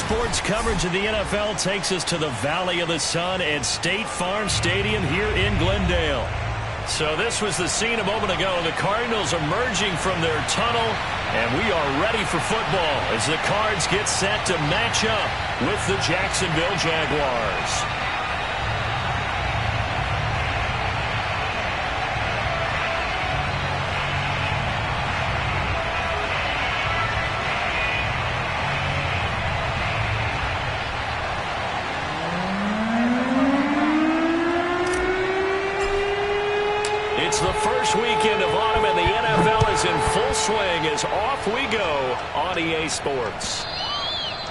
sports coverage of the NFL takes us to the Valley of the Sun at State Farm Stadium here in Glendale. So this was the scene a moment ago. The Cardinals emerging from their tunnel, and we are ready for football as the Cards get set to match up with the Jacksonville Jaguars. It's the first weekend of autumn, and the NFL is in full swing as off we go on EA Sports.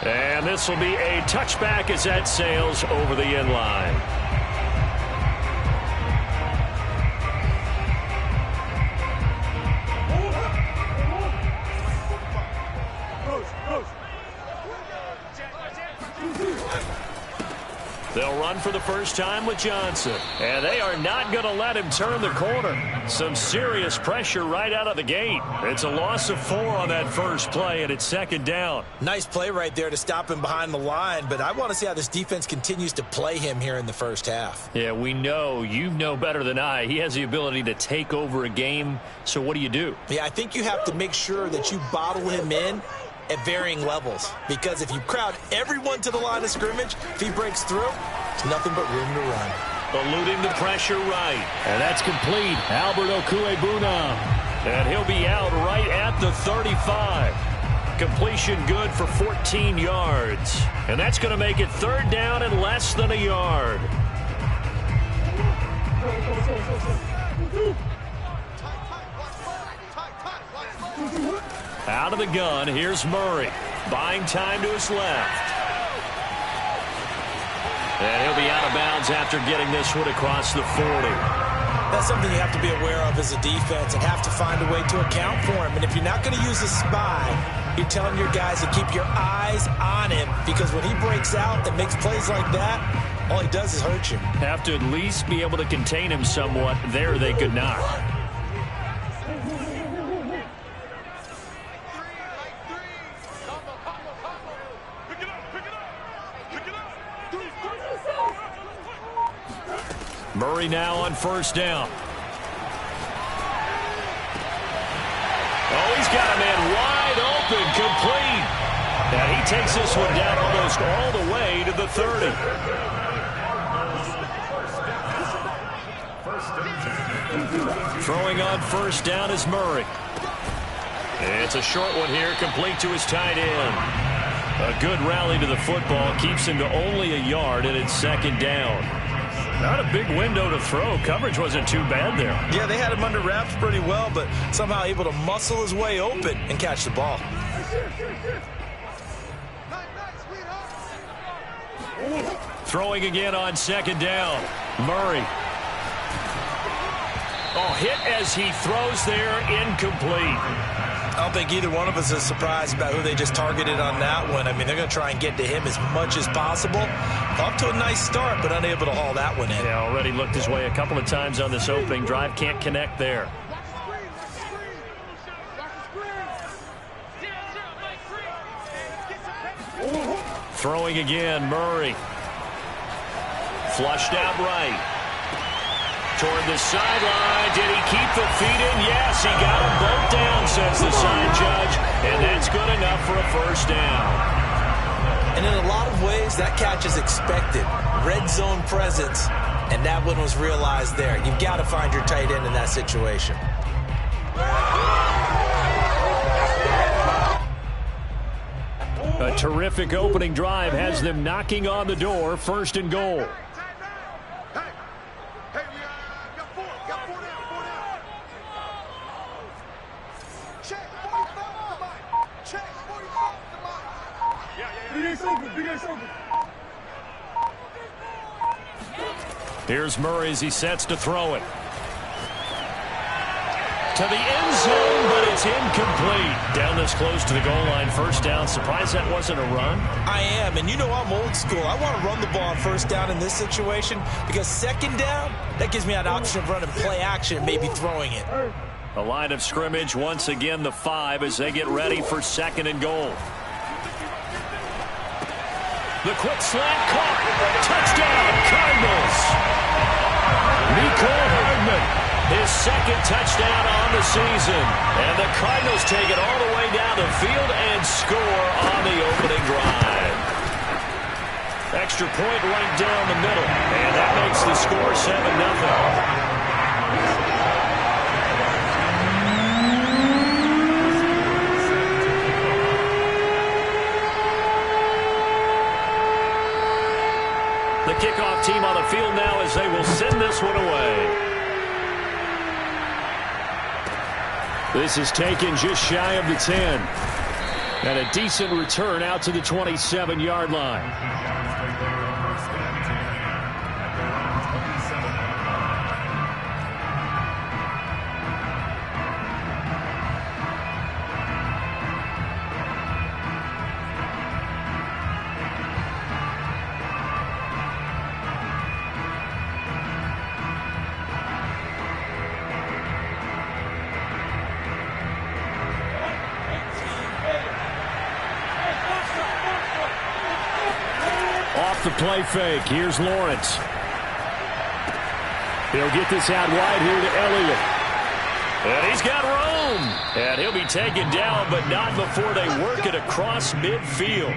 And this will be a touchback as that sails over the end line. They'll run for the first time with Johnson. And they are not going to let him turn the corner. Some serious pressure right out of the gate. It's a loss of 4 on that first play, and it's second down. Nice play right there to stop him behind the line, but I want to see how this defense continues to play him here in the first half. Yeah, we know. You know better than I. He has the ability to take over a game, so what do you do? Yeah, I think you have to make sure that you bottle him in at varying levels, because if you crowd everyone to the line of scrimmage, if he breaks through, there's nothing but room to run. Eluding the pressure right. And that's complete. Albert Okuebuna. And he'll be out right at the 35. Completion good for 14 yards. And that's going to make it third down and less than a yard. Out of the gun, here's Murray. Buying time to his left. And he'll be out of bounds after getting this one across the 40. That's something you have to be aware of as a defense and have to find a way to account for him. And if you're not going to use a spy, you're telling your guys to keep your eyes on him, because when he breaks out and makes plays like that, all he does is hurt you. Have to at least be able to contain him somewhat. There they could not. Murray now on first down. Oh, he's got a man wide open, complete. And he takes this one down almost all the way to the 30. Throwing on first down is Murray. It's a short one here, complete to his tight end. A good rally to the football keeps him to only a yard, and it's second down. Not a big window to throw. Coverage wasn't too bad there. Yeah, they had him under wraps pretty well, but somehow able to muscle his way open and catch the ball. Throwing again on second down. Murray. Oh, hit as he throws there, incomplete. I don't think either one of us is surprised about who they just targeted on that one. I mean, they're going to try and get to him as much as possible. Off to a nice start, but unable to haul that one in. Yeah, already looked his way a couple of times on this opening drive. Can't connect there. Throwing again, Murray. Flushed out right. Toward the sideline. Did he keep the feet in? Yes, he got them both down, says the sign judge. And that's good enough for a first down. And in a lot of ways, that catch is expected. Red zone presence, and that one was realized there. You've got to find your tight end in that situation. A terrific opening drive has them knocking on the door. First and goal. Here's Murray as he sets to throw it. To the end zone, but it's incomplete. Down this close to the goal line, first down. Surprised that wasn't a run? I am, and you know I'm old school. I want to run the ball on first down in this situation, because second down, that gives me an option of running play action and maybe throwing it. The line of scrimmage, once again the 5 as they get ready for second and goal. The quick slant caught. Touchdown, Cardinals. Mecole Hardman, his second touchdown on the season. And the Cardinals take it all the way down the field and score on the opening drive. Extra point right down the middle. And that makes the score 7-0. The kickoff team on the field now as they will send this one away. This is taken just shy of the 10. And a decent return out to the 27-yard line. The play fake. Here's Lawrence. He'll get this out wide here to Elliott. And he's got room. And he'll be taken down, but not before they work it across midfield.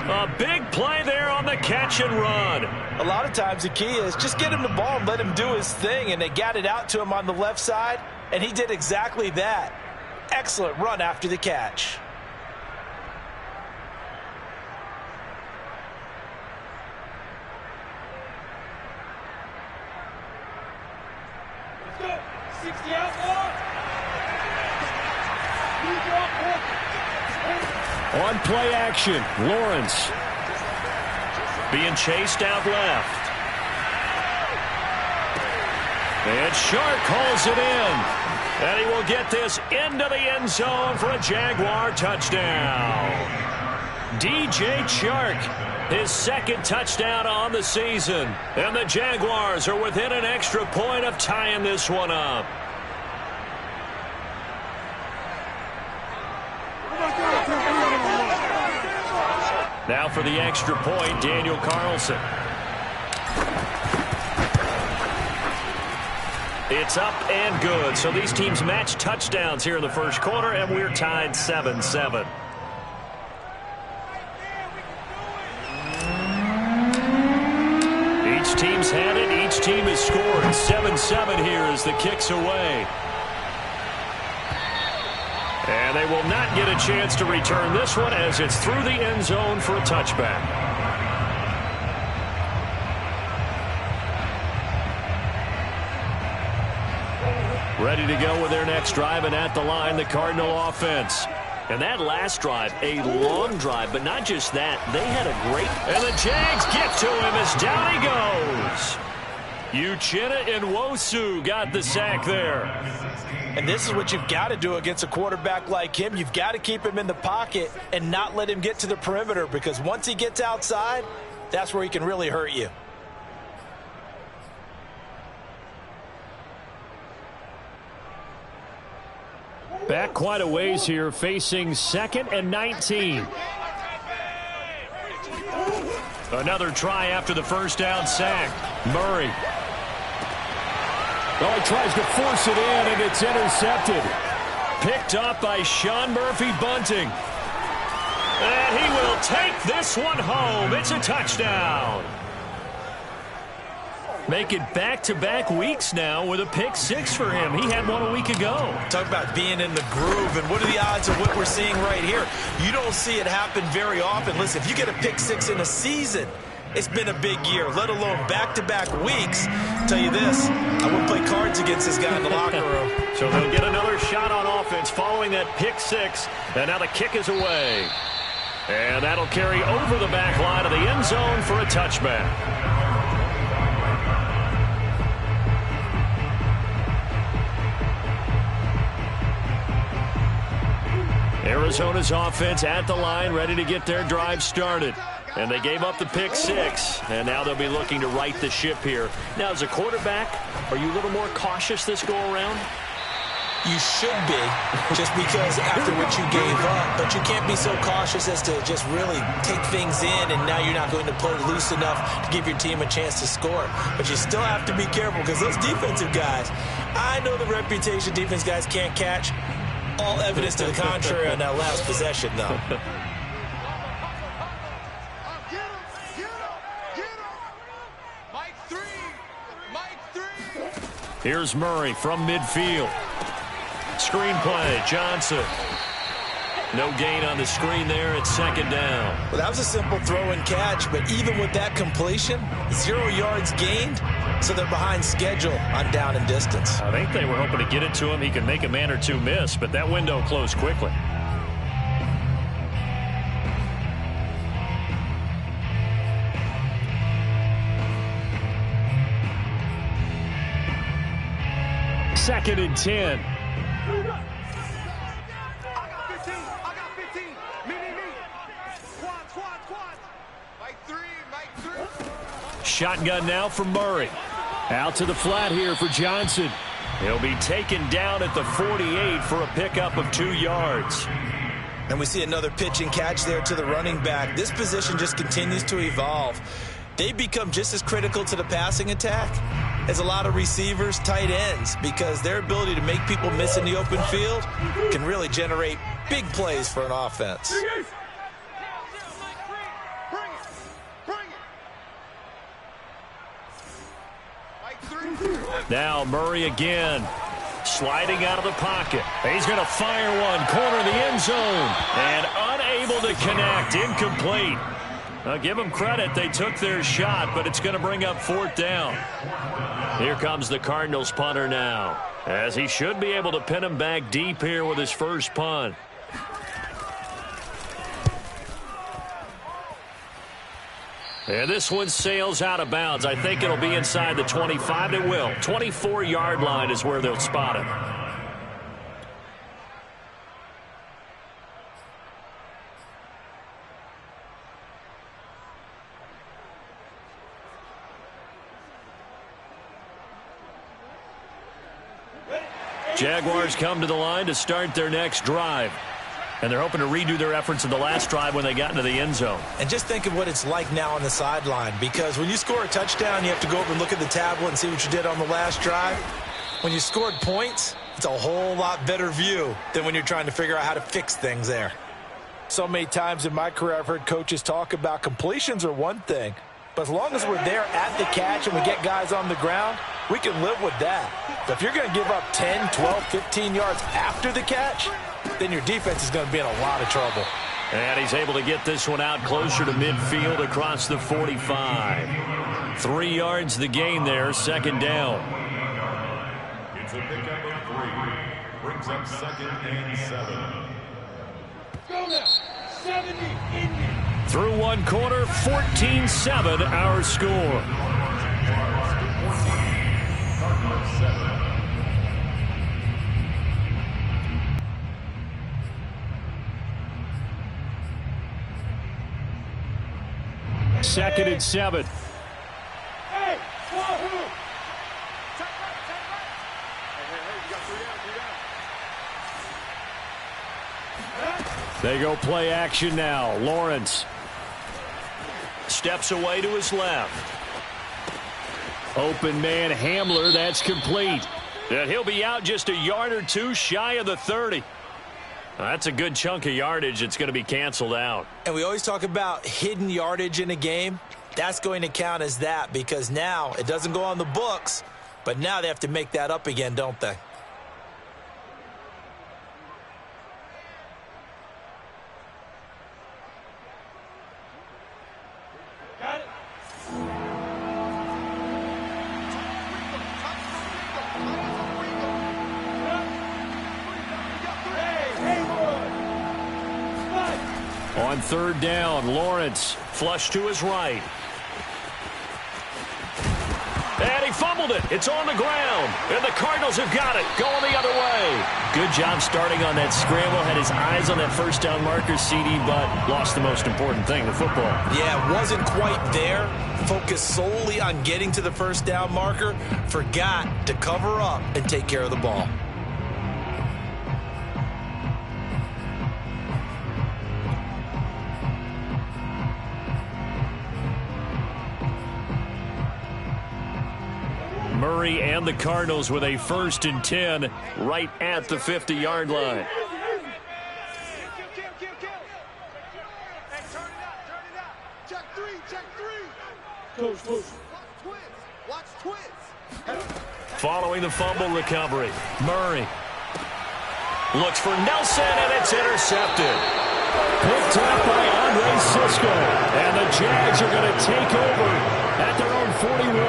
A big play there on the catch and run. A lot of times the key is just get him the ball and let him do his thing. And they got it out to him on the left side, and he did exactly that. Excellent run after the catch. On play action, Lawrence being chased out left. And Shark calls it in. And he will get this into the end zone for a Jaguar touchdown. DJ Chark, his second touchdown on the season. And the Jaguars are within an extra point of tying this one up. Now for the extra point, Daniel Carlson. It's up and good. So these teams match touchdowns here in the first quarter, and we're tied 7-7. Each team's had it. Each team has scored. 7-7 here as the kick's away. And they will not get a chance to return this one as it's through the end zone for a touchback. Ready to go with their next drive, and at the line, the Cardinal offense. And that last drive, a long drive, but not just that. They had a great... And the Jags get to him as down he goes. Uchenna Nwosu got the sack there. And this is what you've got to do against a quarterback like him. You've got to keep him in the pocket and not let him get to the perimeter, because once he gets outside, that's where he can really hurt you. Back quite a ways here, facing 2nd and 19. Another try after the first down sack. Murray. Oh, he tries to force it in, and it's intercepted. Picked up by Sean Murphy-Bunting. And he will take this one home. It's a touchdown. Make it back-to-back weeks now with a pick 6 for him. He had one a week ago. Talk about being in the groove, and what are the odds of what we're seeing right here? You don't see it happen very often. Listen, if you get a pick 6 in a season, it's been a big year, let alone back-to-back weeks. I'll tell you this, I wouldn't play cards against this guy in the locker room. So they'll get another shot on offense following that pick 6, and now the kick is away. And that'll carry over the back line of the end zone for a touchback. Arizona's offense at the line, ready to get their drive started. And they gave up the pick 6, and now they'll be looking to right the ship here. Now, as a quarterback, are you a little more cautious this go-around? You should be, just because after what you gave up. But you can't be so cautious as to just really take things in, and now you're not going to play loose enough to give your team a chance to score. But you still have to be careful, because those defensive guys, I know the reputation defense guys can't catch. All evidence to the contrary on that last possession, though. Here's Murray from midfield. Screen play, Johnson. No gain on the screen there. It's second down. Well, that was a simple throw and catch, but even with that completion, 0 yards gained, so they're behind schedule on down and distance. I think they were hoping to get it to him. He could make a man or two miss, but that window closed quickly. Second and 10. Shotgun now for Murray. Out to the flat here for Johnson. He'll be taken down at the 48 for a pickup of 2 yards. And we see another pitch and catch there to the running back. This position just continues to evolve. They become just as critical to the passing attack as a lot of receivers, tight ends, because their ability to make people miss in the open field can really generate big plays for an offense. Now Murray again, sliding out of the pocket. He's going to fire one, corner of the end zone, and unable to connect, incomplete. I'll give them credit, they took their shot, but it's going to bring up fourth down. Here comes the Cardinals punter now, as he should be able to pin him back deep here with his first punt. And this one sails out of bounds. I think it'll be inside the 25. It will. 24-yard line is where they'll spot it. Jaguars come to the line to start their next drive. And they're hoping to redo their efforts in the last drive when they got into the end zone. And just think of what it's like now on the sideline, because when you score a touchdown, you have to go over and look at the tablet and see what you did on the last drive. When you scored points, it's a whole lot better view than when you're trying to figure out how to fix things there. So many times in my career, I've heard coaches talk about completions are one thing, but as long as we're there at the catch and we get guys on the ground, we can live with that. But if you're going to give up 10, 12, 15 yards after the catch, then your defense is going to be in a lot of trouble. And he's able to get this one out closer to midfield across the 45. 3 yards the gain there, second down. It's a pickup of 3. Brings up second and 7. Go now. 70 Indians. Through one quarter, 14-7 our score. Cardinals 7. Second and 7. Hey, Wahoo! They go play action now. Lawrence steps away to his left. Open man Hamler, that's complete. And he'll be out just a yard or two shy of the 30. That's a good chunk of yardage. It's going to be canceled out. And we always talk about hidden yardage in a game. That's going to count as that, because now it doesn't go on the books, but now they have to make that up again, don't they? Got it. On third down, Lawrence flush to his right. And he fumbled it. It's on the ground. And the Cardinals have got it. Going the other way. Good job starting on that scramble. Had his eyes on that first down marker, CD, but lost the most important thing, the football. Yeah, wasn't quite there. Focused solely on getting to the first down marker. Forgot to cover up and take care of the ball. Murray and the Cardinals with a 1st and 10 right at the 50-yard line. Following the fumble recovery, Murray looks for Nelson, and it's intercepted. Picked up by Andre Cisco, and the Jags are going to take over at their own 41.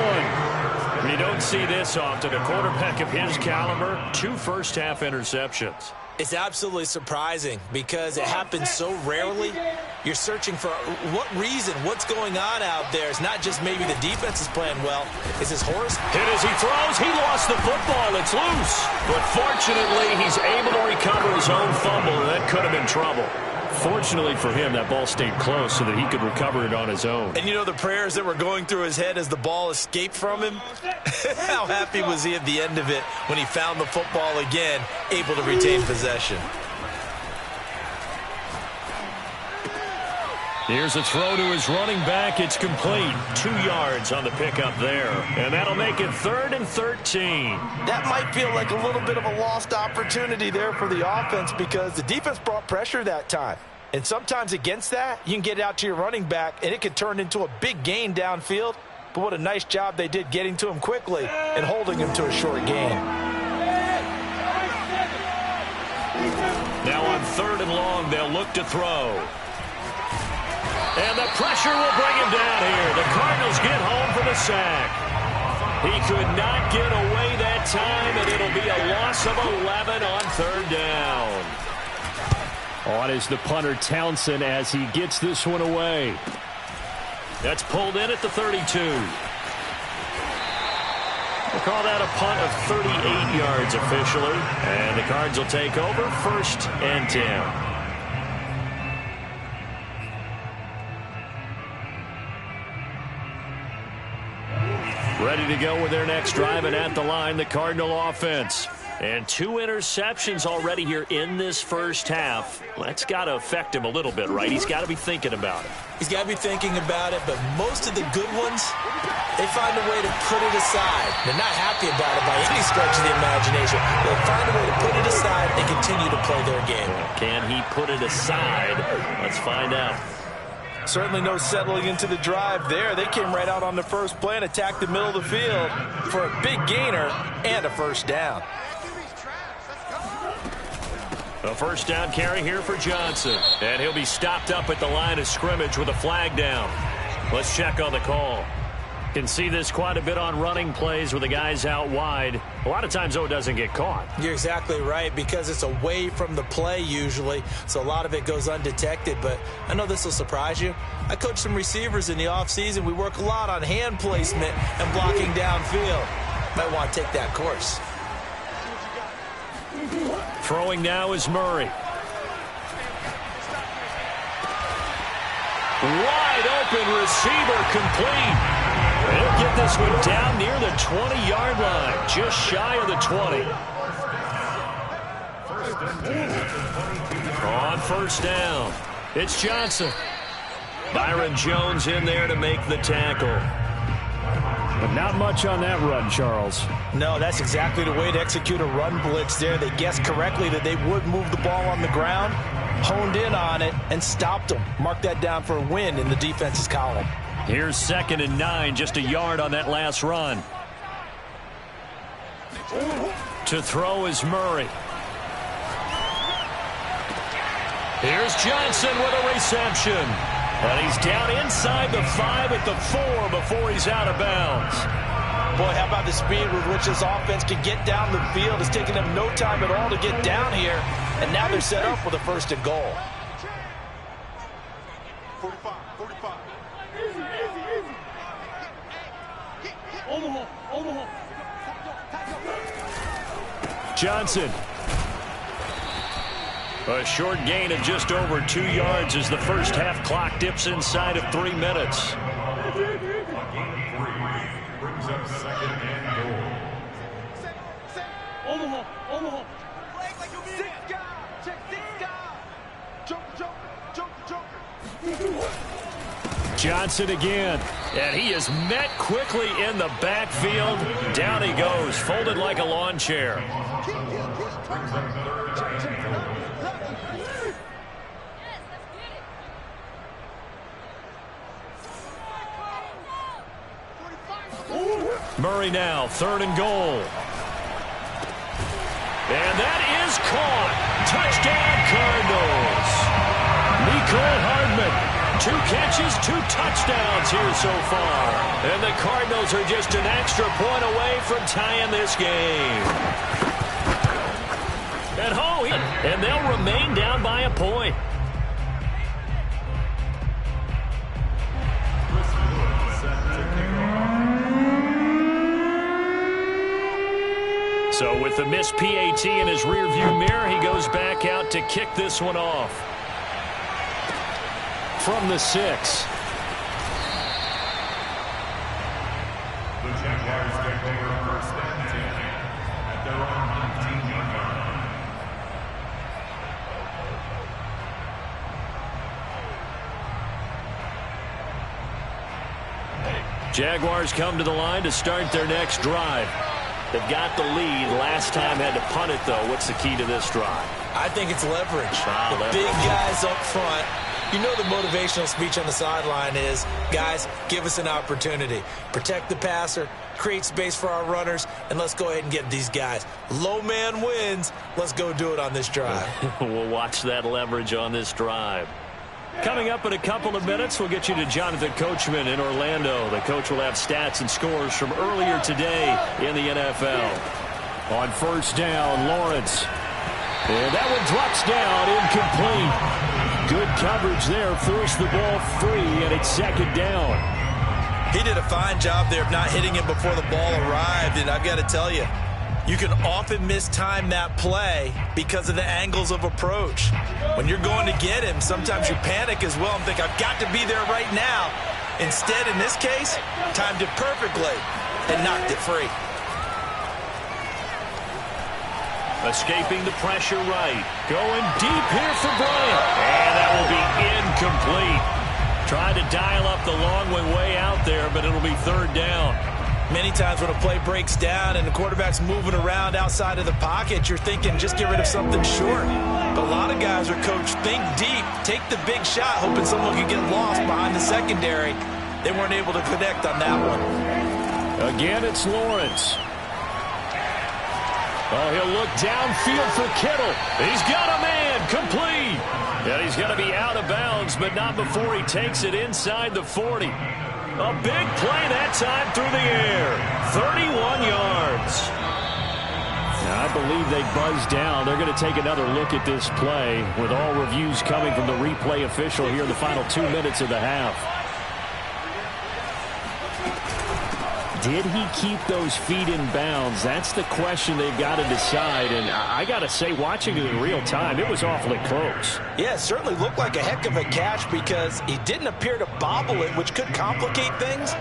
You don't see this often. A quarterback of his caliber, 2 first-half interceptions. It's absolutely surprising because it happens so rarely. You're searching for what reason, what's going on out there. It's not just maybe the defense is playing well. It's his horse. Hit as he throws. He lost the football. It's loose. But fortunately, he's able to recover his own fumble, and that could have been trouble. Fortunately for him, that ball stayed close so that he could recover it on his own. And you know the prayers that were going through his head as the ball escaped from him? How happy was he at the end of it when he found the football again, able to retain possession? Here's a throw to his running back. It's complete. 2 yards on the pickup there. And that'll make it 3rd and 13. That might feel like a little bit of a lost opportunity there for the offense because the defense brought pressure that time. And sometimes against that, you can get it out to your running back, and it could turn into a big gain downfield. But what a nice job they did getting to him quickly and holding him to a short gain. Now on 3rd and long, they'll look to throw. And the pressure will bring him down here. The Cardinals get home from a sack. He could not get away that time, and it'll be a loss of 11 on 3rd down. On is the punter Townsend as he gets this one away. That's pulled in at the 32. We'll call that a punt of 38 yards officially. And the Cards will take over 1st and 10. Ready to go with their next drive, and at the line, the Cardinal offense. And 2 interceptions already here in this first half. That's got to affect him a little bit, right? He's got to be thinking about it. He's got to be thinking about it, but most of the good ones, they find a way to put it aside. They're not happy about it by any stretch of the imagination. They'll find a way to put it aside and continue to play their game. Can he put it aside? Let's find out. Certainly no settling into the drive there. They came right out on the first play and attacked the middle of the field for a big gainer and a 1st down. A 1st down carry here for Johnson. And he'll be stopped up at the line of scrimmage with a flag down. Let's check on the call. Can see this quite a bit on running plays with the guys out wide. A lot of times, though, it doesn't get caught. You're exactly right because it's away from the play usually, so a lot of it goes undetected. But I know this will surprise you. I coach some receivers in the offseason. We work a lot on hand placement and blocking downfield. Might want to take that course. Throwing now is Murray. Wide open receiver complete. They'll get this one down near the 20-yard line, just shy of the 20. On 1st down, it's Johnson. Byron Jones in there to make the tackle. But not much on that run, Charles. No, that's exactly the way to execute a run blitz there. They guessed correctly that they would move the ball on the ground, honed in on it, and stopped them. Mark that down for a win in the defense's column. Here's 2nd and 9, just a yard on that last run. To throw is Murray. Here's Johnson with a reception. And he's down inside the 5 at the 4 before he's out of bounds. Boy, how about the speed with which this offense can get down the field? It's taken them no time at all to get down here. And now they're set up with a 1st and goal. 45. Johnson. A short gain of just over 2 yards as the first half clock dips inside of 3 minutes. A gain of 3 brings up 2nd and goal. Omaha. Johnson again. And he is met quickly in the backfield. Down he goes, folded like a lawn chair. Murray now, 3rd and goal. And that is caught. Touchdown, Cardinals. Mecole Hardman, 2 catches, 2 touchdowns here so far. And the Cardinals are just an extra point away from tying this game. And they'll remain down by a point. So with the missed PAT in his rearview mirror, he goes back out to kick this one off. From the 6. The Jaguars take over 1st and 10 at their own 19-yard line. Jaguars come to the line to start their next drive. They've got the lead. Last time had to punt it, though. What's the key to this drive? I think it's leverage. Leverage. Big guys up front. You know the motivational speech on the sideline is, guys, give us an opportunity. Protect the passer, create space for our runners, and let's go ahead and get these guys. Low man wins. Let's go do it on this drive. We'll watch that leverage on this drive. Coming up in a couple of minutes, we'll get you to Jonathan Coachman in Orlando. The coach will have stats and scores from earlier today in the NFL. On 1st down, Lawrence. And that one drops down, incomplete. Good coverage there, forced the ball free, and it's 2nd down. He did a fine job there of not hitting him before the ball arrived, and I've got to tell you, you can often mistime that play because of the angles of approach. When you're going to get him, sometimes you panic as well and think, I've got to be there right now. Instead, in this case, timed it perfectly and knocked it free. Escaping the pressure right. Going deep here for Bryant. And that will be incomplete. Tried to dial up the long way out there, but it'll be 3rd down. Many times when a play breaks down and the quarterback's moving around outside of the pocket, you're thinking just get rid of something short. But a lot of guys are coached, think deep, take the big shot, hoping someone could get lost behind the secondary. They weren't able to connect on that one. Again, it's Lawrence. Oh, he'll look downfield for Kittle. He's got a man, complete. And he's going to be out of bounds, but not before he takes it inside the 40. A big play that time through the air. 31 yards. Now, I believe they buzzed down. They're going to take another look at this play with all reviews coming from the replay official here in the final 2 minutes of the half. Did he keep those feet in bounds? That's the question they've got to decide. And I got to say, watching it in real time, it was awfully close. Yeah, it certainly looked like a heck of a catch because he didn't appear to bobble it, which could complicate things.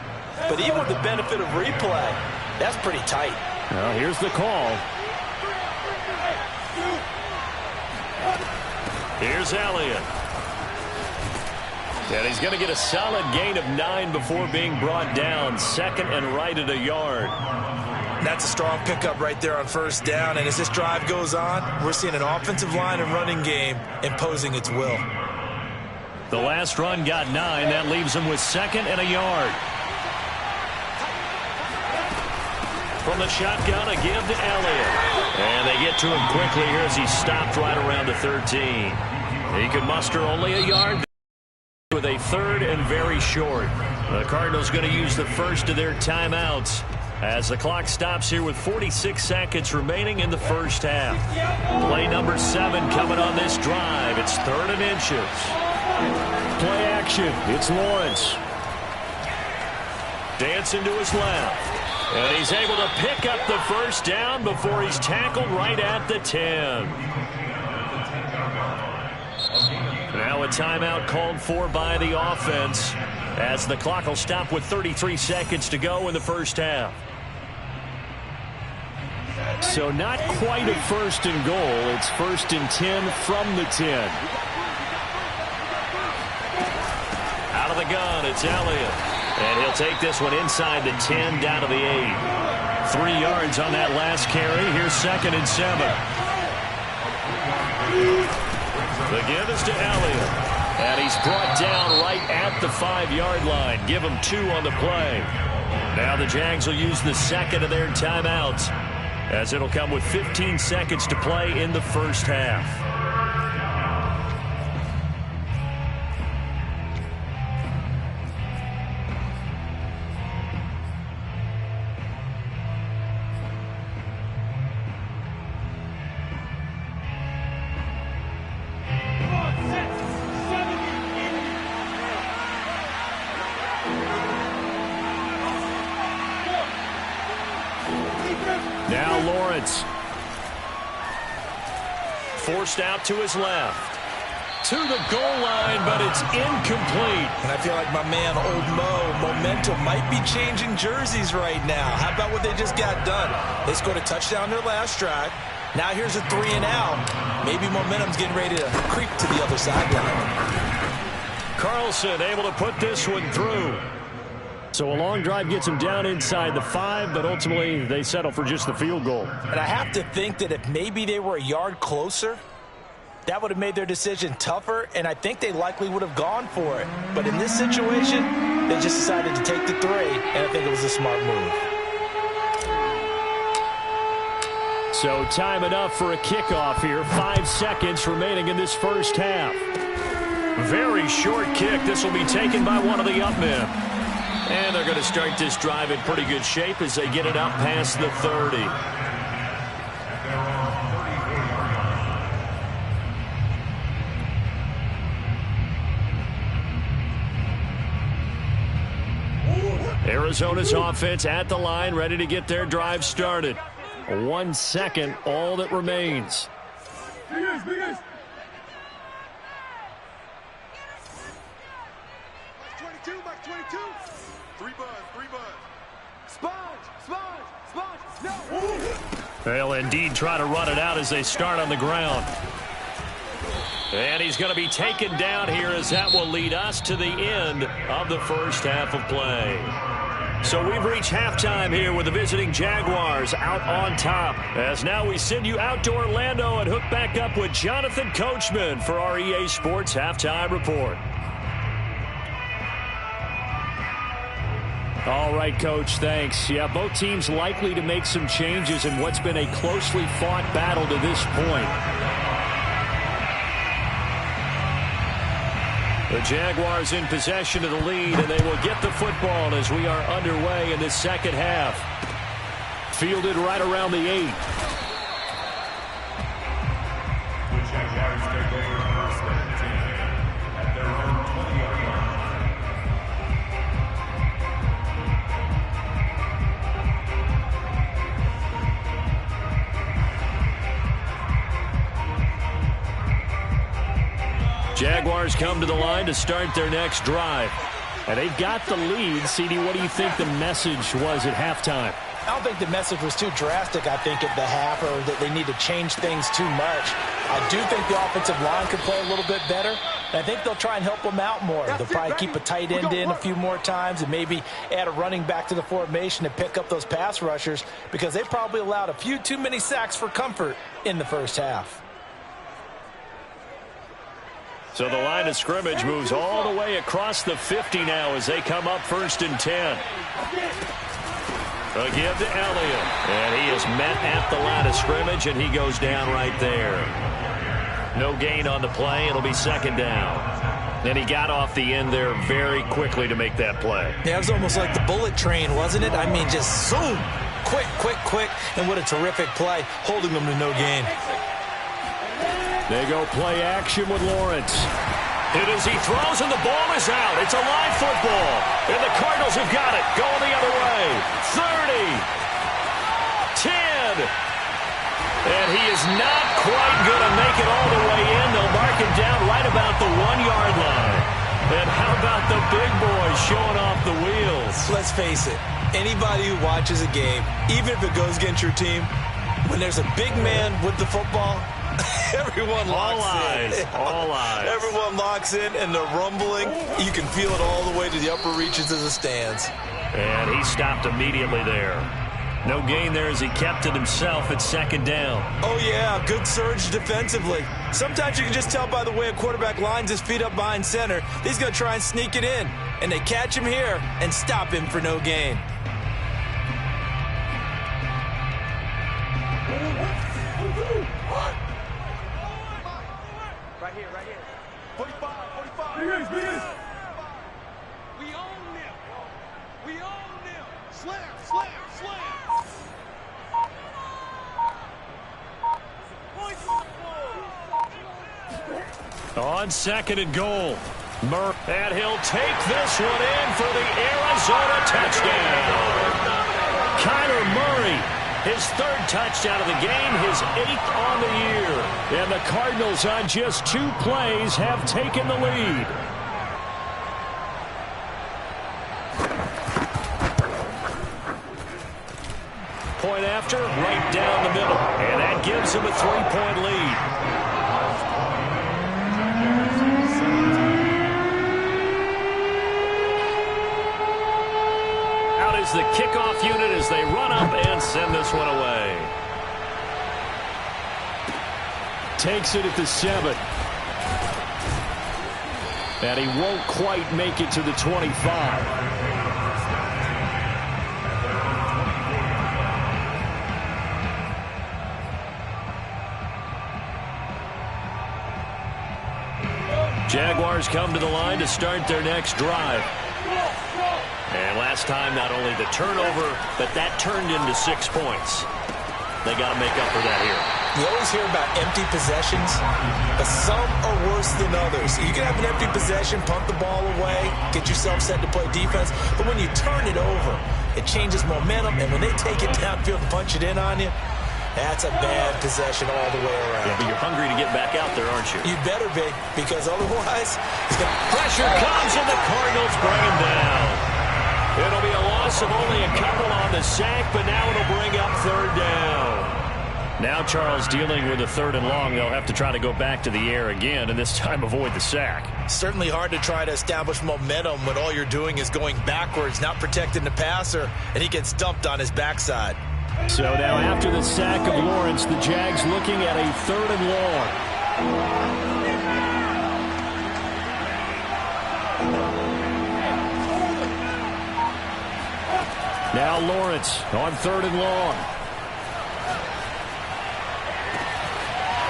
But even with the benefit of replay, that's pretty tight. Well, here's the call. Here's Elliott. And he's going to get a solid gain of 9 before being brought down. 2nd and right at a yard. That's a strong pickup right there on 1st down. And as this drive goes on, we're seeing an offensive line and running game imposing its will. The last run got 9. That leaves him with 2nd and a yard. From the shotgun, a give to Elliott. And they get to him quickly here as he stopped right around the 13. He could muster only a yard with a 3rd and very short. The Cardinals going to use the first of their timeouts as the clock stops here with 46 seconds remaining in the first half. Play number 7 coming on this drive. It's 3rd and inches. Play action. It's Lawrence. Dancing to his left. And he's able to pick up the 1st down before he's tackled right at the 10. Now a timeout called for by the offense as the clock will stop with 33 seconds to go in the first half. So not quite a 1st and goal. It's 1st and 10 from the 10. Out of the gun, it's Elliott. And he'll take this one inside the 10, down to the 8. 3 yards on that last carry. Here's 2nd and 7. The give is to Elliott. And he's brought down right at the 5-yard line. Give him 2 on the play. Now the Jags will use the second of their timeouts, as it'll come with 15 seconds to play in the first half. Now Lawrence. Forced out to his left. To the goal line, but it's incomplete. And I feel like my man, Old Mo, momentum might be changing jerseys right now. How about what they just got done? They scored a touchdown their last drive. Now here's a 3 and out. Maybe momentum's getting ready to creep to the other sideline. Carlson able to put this one through. So a long drive gets them down inside the 5, but ultimately they settle for just the field goal. And I have to think that if maybe they were a yard closer, that would have made their decision tougher, and I think they likely would have gone for it. But in this situation, they just decided to take the 3, and I think it was a smart move. So time enough for a kickoff here. 5 seconds remaining in this first half. Very short kick. This will be taken by one of the up men. And they're going to start this drive in pretty good shape as they get it up past the 30. Arizona's offense at the line, ready to get their drive started. 1 second, all that remains. Big 22. 3 buzz. Sponge, no. They'll indeed try to run it out as they start on the ground. And he's going to be taken down here, as that will lead us to the end of the first half of play. So we've reached halftime here with the visiting Jaguars out on top. As now we send you out to Orlando and hook back up with Jonathan Coachman for our EA Sports Halftime Report. All right, Coach, thanks. Yeah, both teams likely to make some changes in what's been a closely fought battle to this point. The Jaguars in possession of the lead, and they will get the football as we are underway in this second half. Fielded right around the 8. The Jaguars take over first and 10 at their own 20-yard line. Jaguars come to the line to start their next drive. And they've got the lead. CD, what do you think the message was at halftime? I don't think the message was too drastic, I think, at the half, or that they need to change things too much. I do think the offensive line could play a little bit better, and I think they'll try and help them out more. They'll probably keep a tight end in a few more times and maybe add a running back to the formation to pick up those pass rushers, because they probably allowed a few too many sacks for comfort in the first half. So the line of scrimmage moves all the way across the 50 now as they come up 1st and 10. A give to Elliott. And he is met at the line of scrimmage, and he goes down right there. No gain on the play. It'll be 2nd down. And he got off the end there very quickly to make that play. Yeah, it was almost like the bullet train, wasn't it? I mean, just zoom. Quick. And what a terrific play, holding them to no gain. They go play action with Lawrence. It is, he throws, and the ball is out. It's a live football. And the Cardinals have got it. Going the other way. 30. 10. And he is not quite going to make it all the way in. They'll mark him down right about the 1-yard line. And how about the big boys showing off the wheels? Let's face it. Anybody who watches a game, even if it goes against your team, when there's a big man with the football, Everyone locks in. All eyes. Everyone locks in, and the rumbling, you can feel it all the way to the upper reaches of the stands. And he stopped immediately there. No gain there as he kept it himself at second down. Oh, yeah, good surge defensively. Sometimes you can just tell by the way a quarterback lines his feet up behind center. He's going to try and sneak it in. And they catch him here and stop him for no gain. Right here. 45. We own them. Slam. On second and goal. And he'll take this one in for the Arizona touchdown. Kyler Murray, his third touchdown of the game, his 8th on the year. And the Cardinals on just 2 plays have taken the lead. Point after, right down the middle. And that gives him a 3-point lead. Out is the kickoff unit as they run up and send this one away. Takes it at the 7. And he won't quite make it to the 25. Jaguars come to the line to start their next drive. And last time, not only the turnover, but that turned into 6 points. They got to make up for that here. You always hear about empty possessions, but some are worse than others. You can have an empty possession, punt the ball away, get yourself set to play defense, but when you turn it over, it changes momentum, and when they take it downfield and punch it in on you, that's a bad possession all the way around. Yeah, but you're hungry to get back out there, aren't you? You better be, because otherwise, pressure comes and the Cardinals bring him down. It'll be a loss of only a couple on the sack, but now it'll bring up 3rd down. Now Charles dealing with a 3rd and long. They'll have to try to go back to the air again, and this time avoid the sack. Certainly hard to try to establish momentum when all you're doing is going backwards, not protecting the passer, and he gets dumped on his backside. So now after the sack of Lawrence, the Jags looking at a 3rd and long. Now Lawrence on 3rd and long.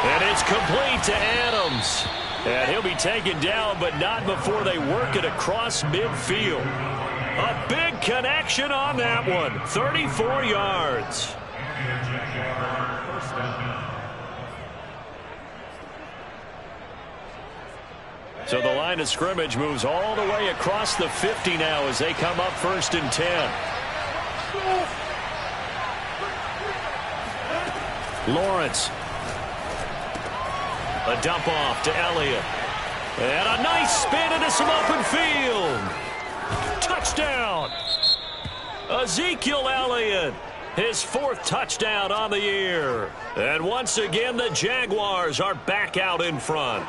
And it's complete to Adams. And he'll be taken down, but not before they work it across midfield. A big connection on that one. 34 yards. So the line of scrimmage moves all the way across the 50 now as they come up 1st and 10. Lawrence. A dump off to Elliott. And a nice spin into some open field. Touchdown. Ezekiel Elliott. His 4th touchdown on the year. And once again, the Jaguars are back out in front.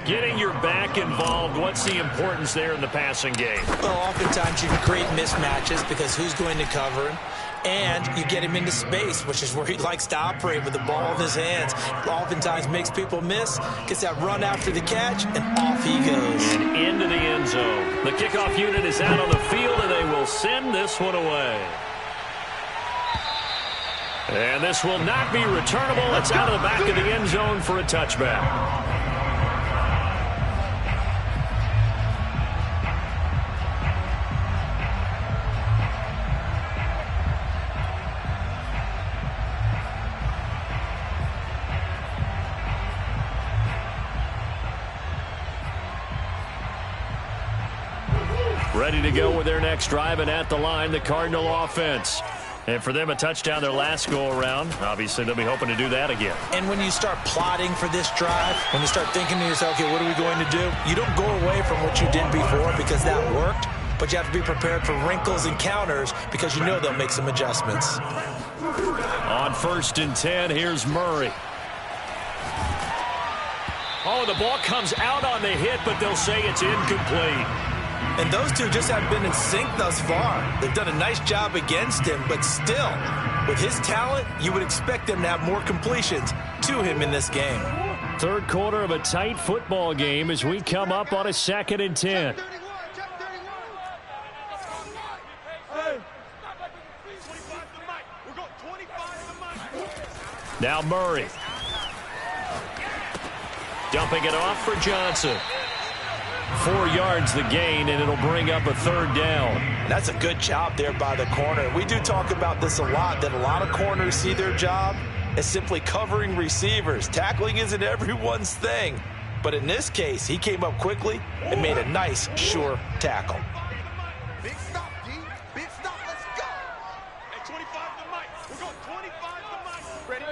Getting your back involved, what's the importance there in the passing game? Well, oftentimes you can create mismatches because who's going to cover him? And you get him into space, which is where he likes to operate with the ball in his hands. Oftentimes makes people miss, gets that run after the catch, and off he goes. And into the end zone. The kickoff unit is out on the field, and they will send this one away. And this will not be returnable. It's out of the back of the end zone for a touchback. Ready to go with their next drive, and at the line, the Cardinal offense. And for them, a touchdown their last go-around. Obviously, they'll be hoping to do that again. And when you start plotting for this drive, when you start thinking to yourself, okay, what are we going to do? You don't go away from what you did before because that worked, but you have to be prepared for wrinkles and counters because you know they'll make some adjustments. On 1st and 10, here's Murray. Oh, the ball comes out on the hit, but they'll say it's incomplete. And those two just have been in sync thus far. They've done a nice job against him, but still, with his talent, you would expect them to have more completions to him in this game. Third quarter of a tight football game as we come up on a 2nd and 10. Now Murray. Dumping it off for Johnson. 4 yards the gain, and it'll bring up a 3rd down. That's a good job there by the corner. We do talk about this a lot, that a lot of corners see their job as simply covering receivers. Tackling isn't everyone's thing. But in this case, he came up quickly and made a nice, sure tackle. Big stop, D. Big stop. Let's go. Hey, 25 to Mike. We're going 25 to Mike. Ready?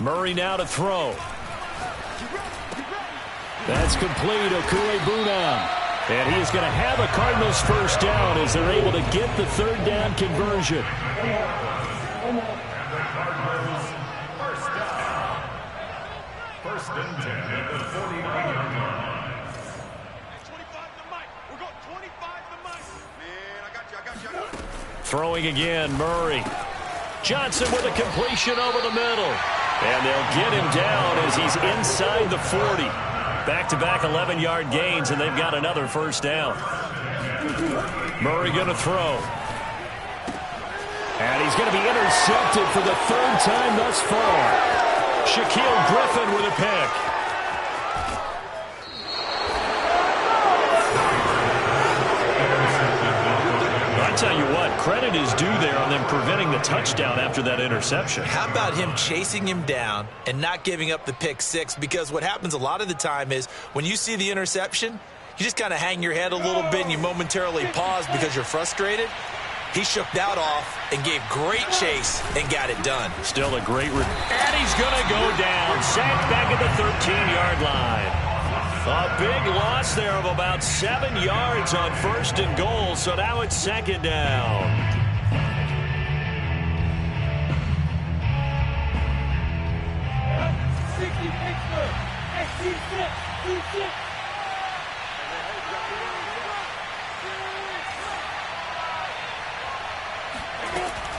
Murray now to throw. That's complete. Okue-Bunam. And he's going to have a Cardinals first down as they're able to get the 3rd down conversion. First and 10 at the 49-yard line. 25 to Mike. We're going 25 to Mike. Man, I got you. Throwing again, Murray. Johnson with a completion over the middle. And they'll get him down as he's inside the 40. Back-to-back 11-yard gains, and they've got another first down. Murray going to throw. And he's going to be intercepted for the 3rd time thus far. Shaquille Griffin with a pick. I tell you what, credit is due there on them preventing the touchdown after that interception. How about him chasing him down and not giving up the pick 6? Because what happens a lot of the time is when you see the interception, you just kind of hang your head a little bit and you momentarily pause because you're frustrated. He shook that off and gave great chase and got it done. Still a great and he's going to go down. Sacked back at the 13-yard line. A big loss there of about 7 yards on 1st and goal, so now it's 2nd down.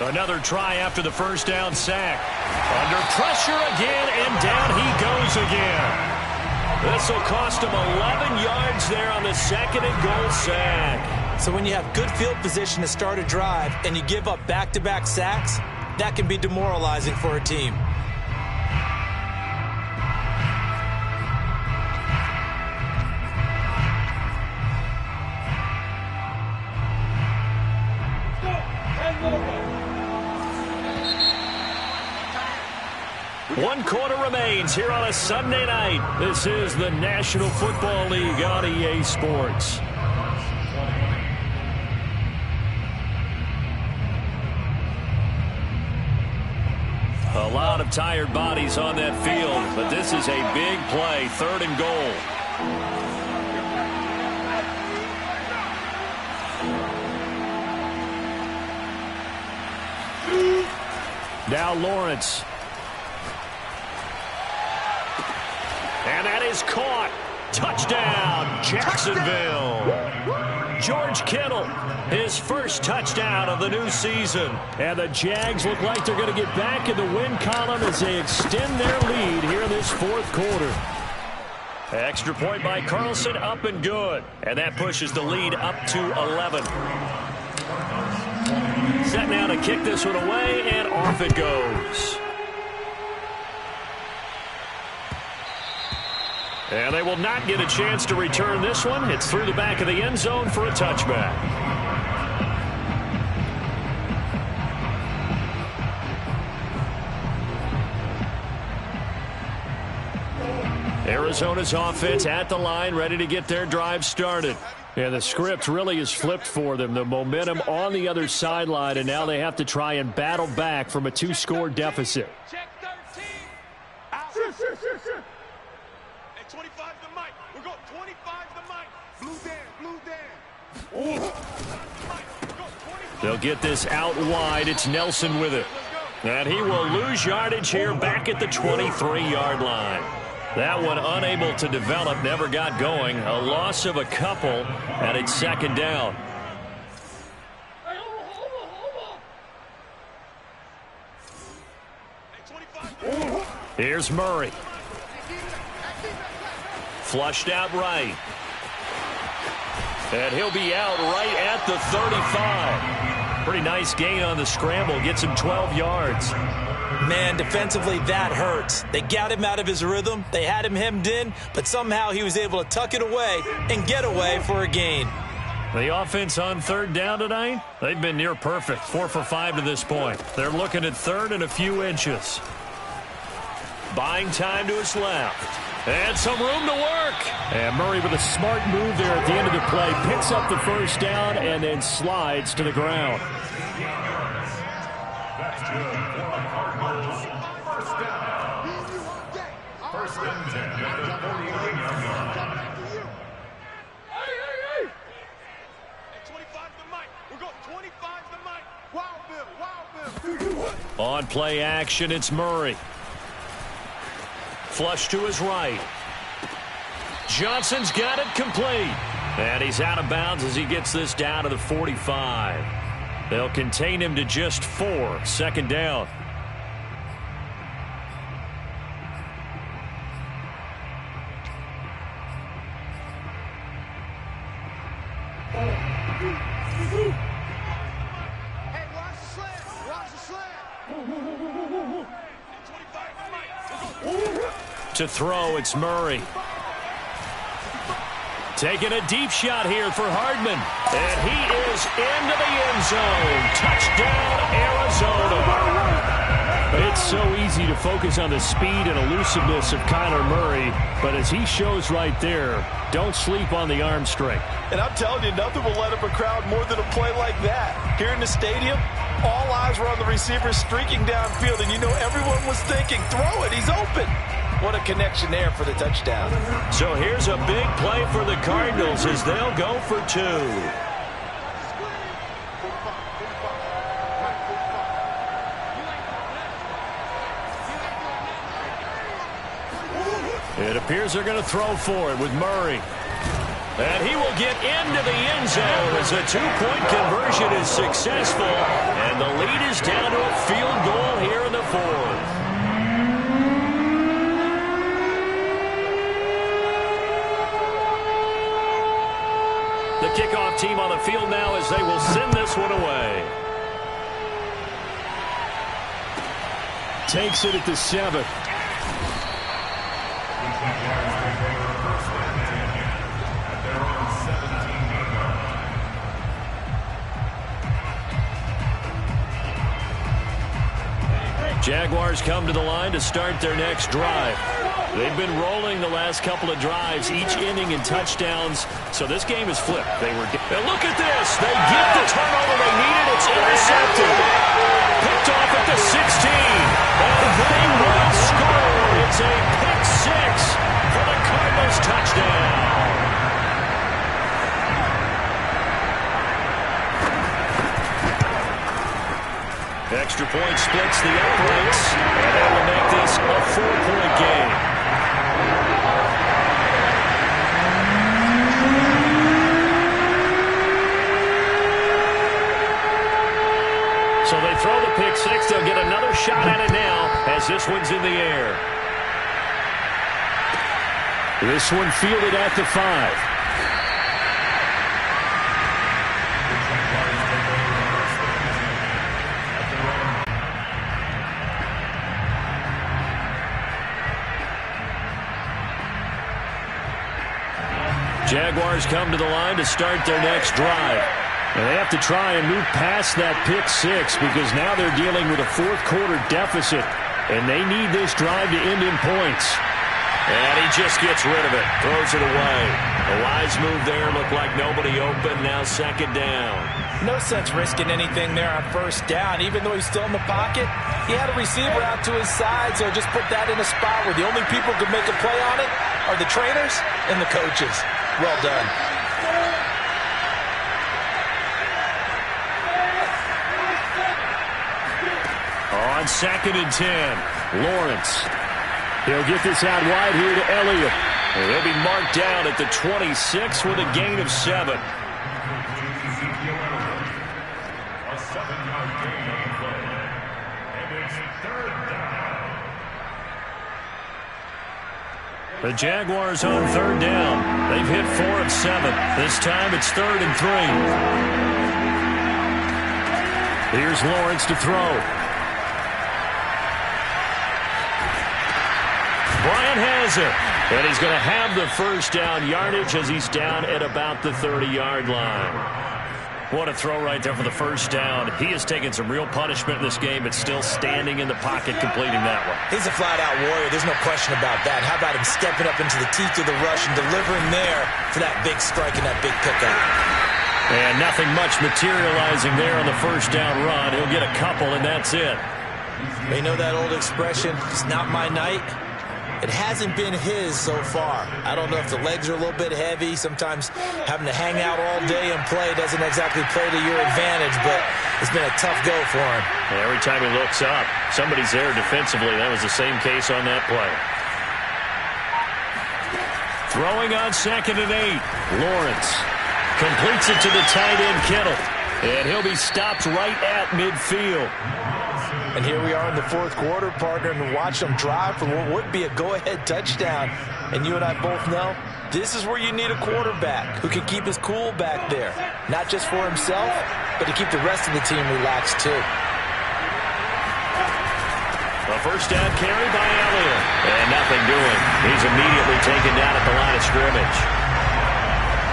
Another try after the first down sack. Under pressure again, and down he goes again. This will cost him 11 yards there on the 2nd and goal sack. So when you have good field position to start a drive and you give up back-to-back sacks, that can be demoralizing for a team. One quarter remains here on a Sunday night. This is the National Football League on EA Sports. A lot of tired bodies on that field, but this is a big play, 3rd and goal. Now Lawrence. And that is caught. Touchdown, Jacksonville. George Kittle, his first touchdown of the new season. And the Jags look like they're going to get back in the win column as they extend their lead here in this 4th quarter. Extra point by Carlson, up and good. And that pushes the lead up to 11. Set now to kick this one away, and off it goes. And they will not get a chance to return this one. It's through the back of the end zone for a touchback. Arizona's offense at the line, ready to get their drive started. And the script really is flipped for them. The momentum on the other sideline, and now they have to try and battle back from a 2-score deficit. Check 13. Out. At 25 to Mike. We're going 25 to Mike. Blue down. They'll get this out wide. It's Nelson with it. And he will lose yardage here back at the 23-yard line. That one unable to develop, never got going. A loss of a couple, and it's second down. Here's Murray. Flushed out right. And he'll be out right at the 35. Pretty nice gain on the scramble. Gets him 12 yards. Man, defensively, that hurts. They got him out of his rhythm. They had him hemmed in, but somehow he was able to tuck it away and get away for a gain. The offense on third down tonight, they've been near perfect. 4 for 5 to this point. They're looking at third and a few inches. Buying time to his left. And some room to work. And Murray with a smart move there at the end of the play. Picks up the first down and then slides to the ground. That's good for the Cardinals. First down. First and 10 at the 49-yard line. Hey, 25 to Mike. We're going 25 to Mike. Wild Bill. On play action, it's Murray. Flush to his right. Johnson's got it complete. And he's out of bounds as he gets this down to the 45. They'll contain him to just 4. Second down. Hey, watch the slant. Watch the slant. 25 to Mike. To throw, it's Murray. Taking a deep shot here for Hardman. And he is into the end zone. Touchdown, Arizona. It's so easy to focus on the speed and elusiveness of Kyler Murray, but as he shows right there, don't sleep on the arm strength. And I'm telling you, nothing will let up a crowd more than a play like that. Here in the stadium, all eyes were on the receiver streaking downfield, and you know everyone was thinking, throw it, he's open. What a connection there for the touchdown. So here's a big play for the Cardinals as they'll go for 2. It appears they're going to throw for it with Murray. And he will get into the end zone as a 2-point conversion is successful. And the lead is down to a field goal here in the 4th. The kickoff team on the field now as they will send this one away. Takes it at the 7. Jaguars come to the line to start their next drive. They've been rolling the last couple of drives, each inning in touchdowns, so this game is flipped. And look at this. They get the turnover they needed. It's intercepted. Picked off at the 16. And they will score. It's a pick 6 for the Cardinals touchdown. Extra point splits the uprights, and that will make this a 4-point game. So they throw the pick 6. They'll get another shot at it now as this one's in the air. This one fielded at the 5. Jaguars come to the line to start their next drive. And they have to try and move past that pick 6 because now they're dealing with a fourth-quarter deficit, and they need this drive to end in points. And he just gets rid of it, throws it away. A wise move there, looked like nobody open, now second down. No sense risking anything there on first down, even though he's still in the pocket. He had a receiver out to his side, so just put that in a spot where the only people who can make a play on it are the trainers and the coaches. Well done. On 2nd and 10, Lawrence. He'll get this out wide here to Elliott. And he'll be marked down at the 26 with a gain of 7. A 7-yard gain on the play. And it's 3rd down. The Jaguars on 3rd down. They've hit 4 of 7. This time it's 3rd and 3. Here's Lawrence to throw. Bryant has it. And he's going to have the first down yardage as he's down at about the 30-yard line. What a throw right there for the first down. He has taken some real punishment in this game, but still standing in the pocket completing that one. He's a flat-out warrior. There's no question about that. How about him stepping up into the teeth of the rush and delivering there for that big strike and that big pickup? And nothing much materializing there on the first down run. He'll get a couple, and that's it. You know that old expression, it's not my night? It hasn't been his so far. I don't know if the legs are a little bit heavy. Sometimes having to hang out all day and play doesn't exactly play to your advantage, but it's been a tough go for him. And every time he looks up, somebody's there defensively. That was the same case on that play. Throwing on 2nd and 8. Lawrence completes it to the tight end, Kittle. And he'll be stopped right at midfield. And here we are in the 4th quarter, partner, and watch them drive for what would be a go-ahead touchdown. And you and I both know this is where you need a quarterback who can keep his cool back there. Not just for himself, but to keep the rest of the team relaxed, too. A first down carry by Elliott. And nothing doing. He's immediately taken down at the line of scrimmage.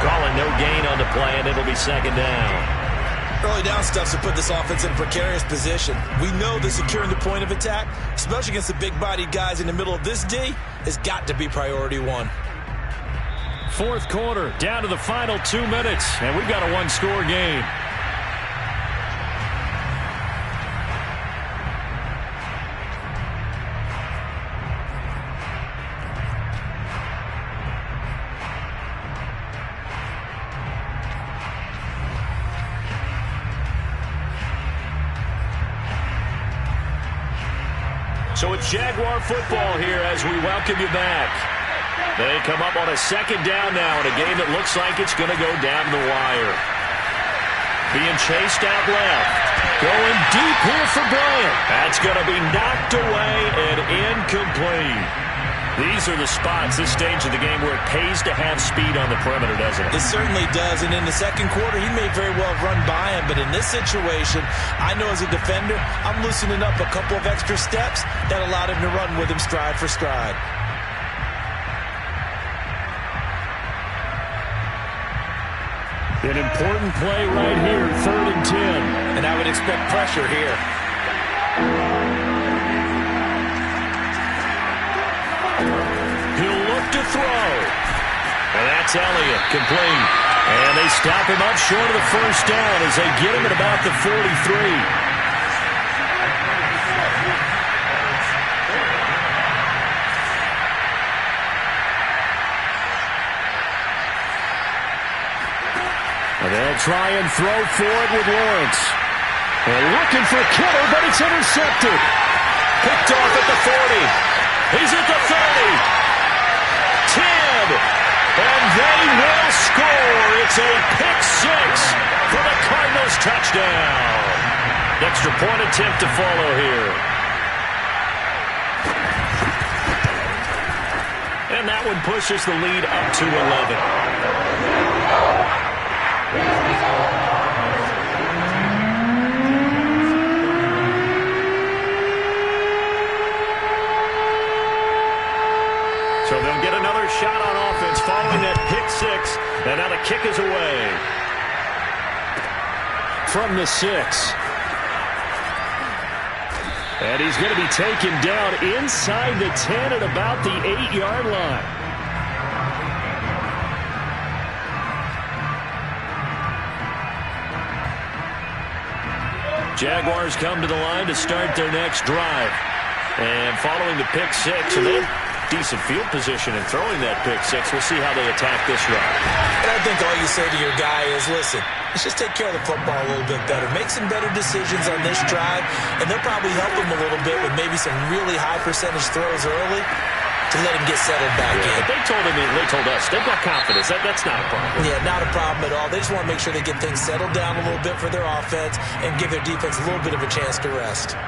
Calling no gain on the play, and it'll be 2nd down. Early down stuff's to put this offense in a precarious position. We know that securing the point of attack, especially against the big-bodied guys in the middle of this D, has got to be priority 1. 4th quarter, down to the final 2 minutes, and we've got a 1-score game. So it's Jaguar football here as we welcome you back. They come up on a 2nd down now in a game that looks like it's going to go down the wire. Being chased out left. Going deep here for Bryant. That's going to be knocked away and incomplete. These are the spots, this stage of the game, where it pays to have speed on the perimeter, doesn't it? It certainly does, and in the 2nd quarter, he may very well run by him, but in this situation, I know as a defender, I'm loosening up a couple of extra steps that allowed him to run with him stride for stride. An important play right here, 3rd and 10. And I would expect pressure here. He'll look to throw. And that's Elliott, complete. And they stop him up short of the first down as they get him at about the 43. And they'll try and throw forward with Lawrence. And looking for Kittle, but it's intercepted. Picked off at the 40. He's at the 30. 10. And they will score. It's a pick 6 for the Cardinals touchdown. Extra point attempt to follow here. And that one pushes the lead up to 11. So they'll get another shot on offense following that pick 6. And now the kick is away. From the 6. And he's going to be taken down inside the 10 at about the 8-yard line. Jaguars come to the line to start their next drive. And following the pick 6, and they decent field position in throwing that pick six. We'll see how they attack this run. And I think all you say to your guy is, listen, let's just take care of the football a little bit better. Make some better decisions on this drive, and they'll probably help him a little bit with maybe some really high percentage throws early to let him get settled back in. But they told him, they told us, they've got confidence. That's not a problem. Yeah, not a problem at all. They just want to make sure they get things settled down a little bit for their offense and give their defense a little bit of a chance to rest.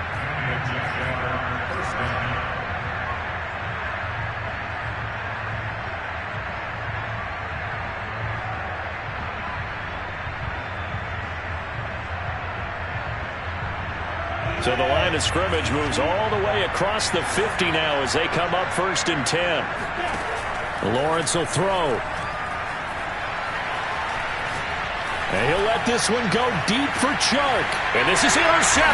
So the line of scrimmage moves all the way across the 50 now as they come up 1st and 10. Lawrence will throw. And he'll let this one go deep for Chark. And this is intercepted.